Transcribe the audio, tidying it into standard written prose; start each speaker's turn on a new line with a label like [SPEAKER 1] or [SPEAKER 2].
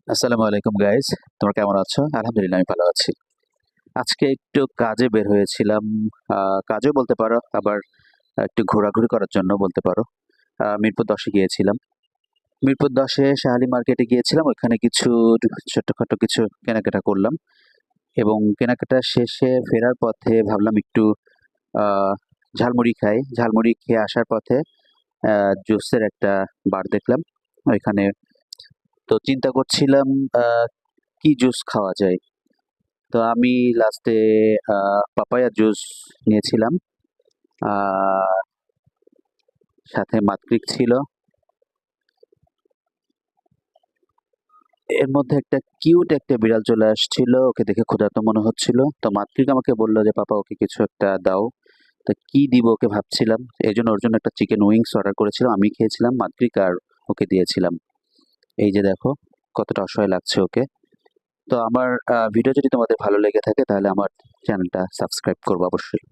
[SPEAKER 1] আসসালামু আলাইকুম গাইস, তোমরা কেমন আছো? আলহামদুলিল্লাহ আমি ভালো আছি। আজকে একটু কাজে বের হয়েছিলাম। কাজেও বলতে পারো, আবার একটু ঘোরাঘুরি করার জন্য বলতে পারো। মিরপুর ১০ এ গিয়েছিলাম। মিরপুর ১০ এ শাহালি মার্কেটে গিয়েছিলাম। ওইখানে কিছু ছোট্টখাটো কিছু কেনাকাটা করলাম এবং কেনাকাটা শেষে ফেরার পথে ভাবলাম একটু আ ঝালমুড়ি খাই। ঝালমুড়ি খেয়ে আসার পথে জুসের একটা বার দেখলাম। ওইখানে তো চিন্তা করছিলাম আ কি জুস খাওয়া যায়? তো আমি লাস্টে পাপায়া জুস নিয়েছিলাম। আর সাথে মাতৃক ছিল। এর মধ্যে একটা কিউট একটা বিড়াল চলে আসছিল। ওকে দেখে ক্ষুধার্ত মনে হচ্ছিল। তো মাতৃক আমাকে বলল যে, "পাপা ওকে কিছু একটা দাও।" তো কি দিব ওকে ভাবছিলাম। এজন্য ওর জন্য একটা চিকেন উইংস অর্ডার করেছিলাম। আমি খেয়েছিলাম, মাতৃক আর ওকে দিয়েছিলাম। এই যে দেখো কতটা অসহায় লাগছে ওকে। তো আমার ভিডিও যদি তোমাদের ভালো লেগে থাকে তাহলে আমার চ্যানেলটা সাবস্ক্রাইব করবা অবশ্যই।